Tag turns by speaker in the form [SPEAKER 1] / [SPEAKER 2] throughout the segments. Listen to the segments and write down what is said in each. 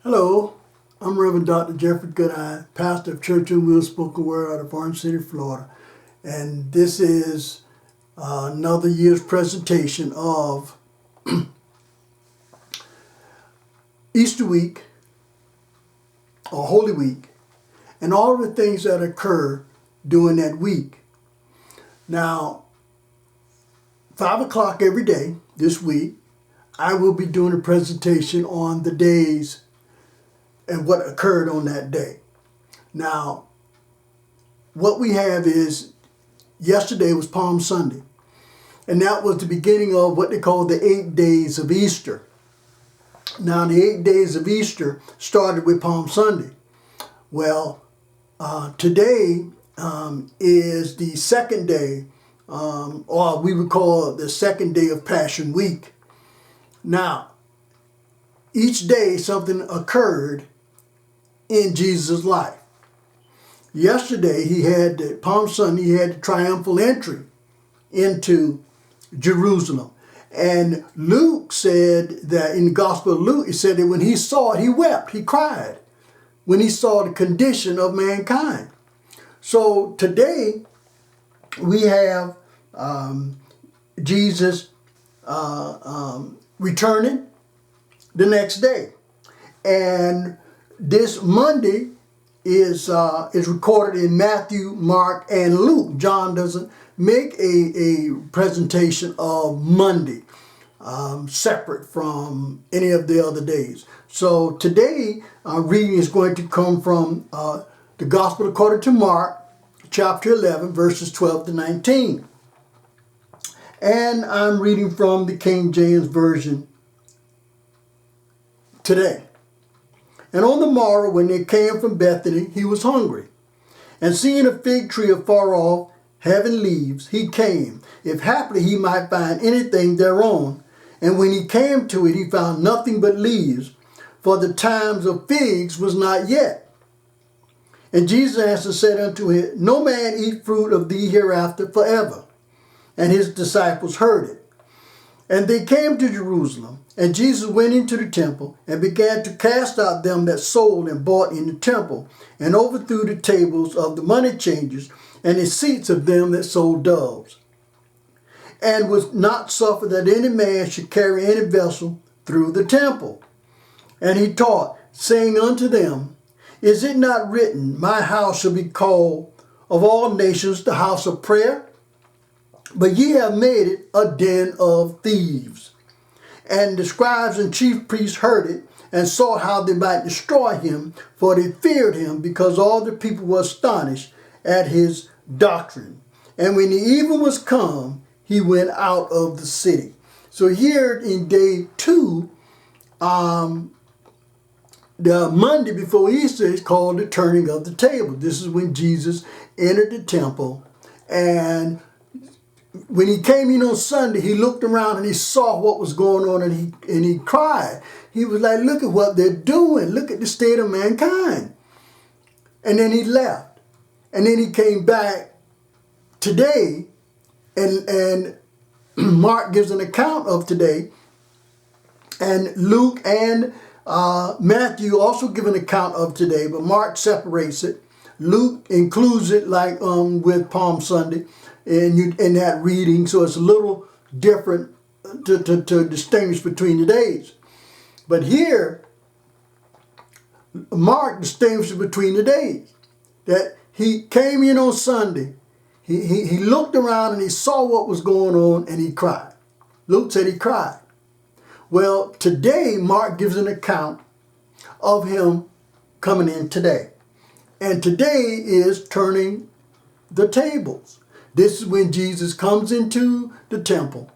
[SPEAKER 1] Hello, I'm Reverend Dr. Jeffrey Goodine, pastor of Church and Will Spoken Word out of Orange City, Florida. And this is another year's presentation of Easter week, or Holy Week, and all of the things that occur during that week. Now, 5 o'clock every day this week, I will be doing a presentation on the days and what occurred on that day. Now, what we have is, yesterday was Palm Sunday, and that was the beginning of what they call the 8 days of Easter. Now, the 8 days of Easter started with Palm Sunday. Well, today is the second day, or we would call it the second day of Passion Week. Now, each day something occurred in Jesus' life. Yesterday, he had the Palm Sunday, he had the triumphal entry into Jerusalem. And Luke said that in the Gospel of Luke, he said that when he saw it, he wept, he cried, when he saw the condition of mankind. So today, we have Jesus returning the next day. And this Monday is recorded in Matthew, Mark, and Luke. John doesn't make a presentation of Monday separate from any of the other days. So today, our reading is going to come from the Gospel according to Mark, chapter 11, verses 12 to 19. And I'm reading from the King James Version today. And on the morrow, when they came from Bethany, he was hungry. And seeing a fig tree afar off, having leaves, he came, if haply he might find anything thereon. And when he came to it, he found nothing but leaves, for the times of figs was not yet. And Jesus answered said unto him, No man eat fruit of thee hereafter forever. And his disciples heard it. And they came to Jerusalem, and Jesus went into the temple and began to cast out them that sold and bought in the temple, and overthrew the tables of the money changers and the seats of them that sold doves, and would not suffer that any man should carry any vessel through the temple. And he taught, saying unto them, Is it not written, My house shall be called of all nations the house of prayer? But ye have made it a den of thieves. And the scribes and chief priests heard it, and saw how they might destroy him, for they feared him, because all the people were astonished at his doctrine. And when the even was come, he went out of the city. So here in day 2, the Monday before Easter is called the turning of the table. This is when Jesus entered the temple, and when he came in on Sunday, he looked around and he saw what was going on, and he cried. He was like, look at what they're doing. Look at the state of mankind. And then he left. And then he came back today, and Mark gives an account of today, and Luke and Matthew also give an account of today, but Mark separates it. Luke includes it like with Palm Sunday in that reading, so it's a little different to distinguish between the days. But here, Mark distinguishes between the days. That he came in on Sunday, he looked around and he saw what was going on, and he cried. Luke said he cried. Well, today, Mark gives an account of him coming in today. And today is turning the tables. This is when Jesus comes into the temple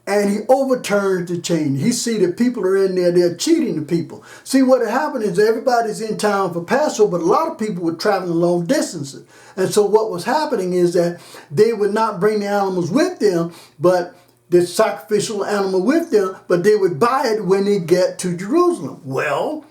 [SPEAKER 1] and he overturns the chain. He see that people are in there, they're cheating the people. See, what had happened is everybody's in town for Passover, but a lot of people were traveling long distances. And so what was happening is that they would not bring the animals with them, but the sacrificial animal with them, but they would buy it when they get to Jerusalem. Well,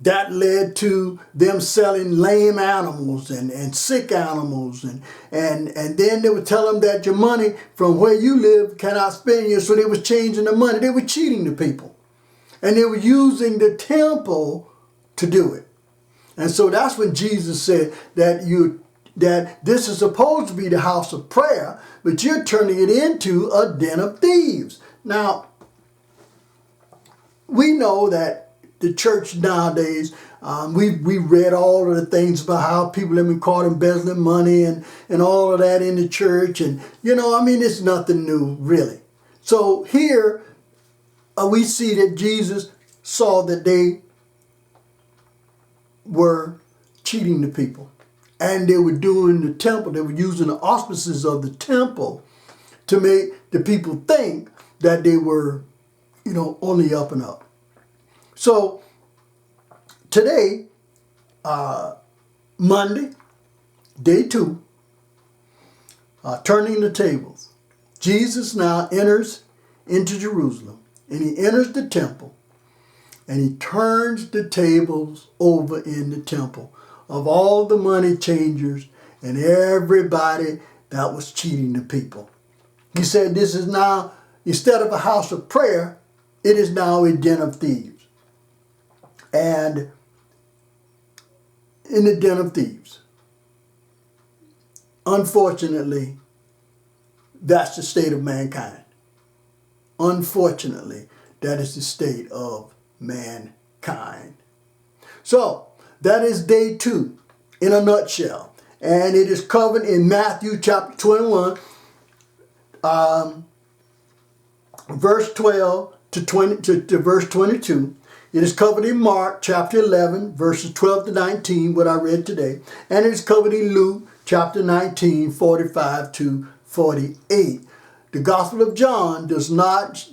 [SPEAKER 1] that led to them selling lame animals and sick animals. And then they would tell them that your money from where you live cannot spend you. So they was changing the money. They were cheating the people. And they were using the temple to do it. And so that's when Jesus said that this is supposed to be the house of prayer, but you're turning it into a den of thieves. Now, we know that the church nowadays, we read all of the things about how people have been caught embezzling money and all of that in the church. And, it's nothing new, really. So here we see that Jesus saw that they were cheating the people. And they were doing the temple. They were using the auspices of the temple to make the people think that they were, on the up and up. So today, Monday, day 2, turning the tables. Jesus now enters into Jerusalem, and he enters the temple, and he turns the tables over in the temple of all the money changers and everybody that was cheating the people. He said this is now, instead of a house of prayer, it is now a den of thieves. And in the den of thieves, unfortunately, that's the state of mankind. Unfortunately, that is the state of mankind. So, that is day 2 in a nutshell. And it is covered in Matthew chapter 21, verse 12 to verse 22. It is covered in Mark chapter 11, verses 12 to 19, what I read today. And it is covered in Luke chapter 19, 45 to 48. The Gospel of John does not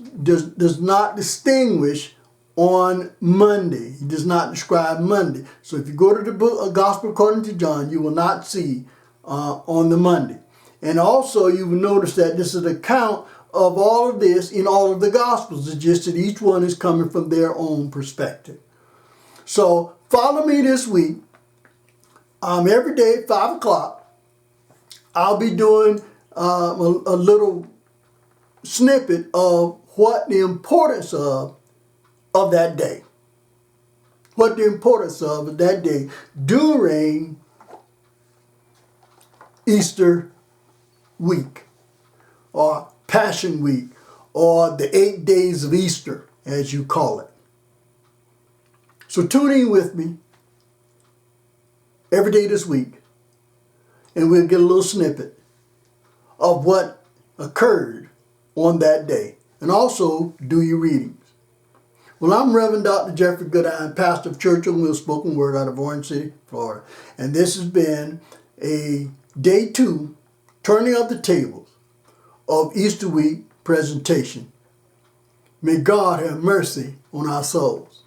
[SPEAKER 1] distinguish on Monday. He does not describe Monday. So if you go to the book, Gospel according to John, you will not see on the Monday. And also you will notice that this is an account of all of this in all of the Gospels. It's just that each one is coming from their own perspective. So follow me this week. Every day at 5 o'clock, I'll be doing a little snippet of what the importance of that day. What the importance of that day during Easter week, or Passion Week, or the 8 days of Easter, as you call it. So tune in with me every day this week, and we'll get a little snippet of what occurred on that day, and also do your readings. Well, I'm Reverend Dr. Jeffrey Goodine, pastor of Church on Wheels Spoken Word out of Orange City, Florida, and this has been a day 2 turning of the tables of Easter week presentation. May God have mercy on our souls.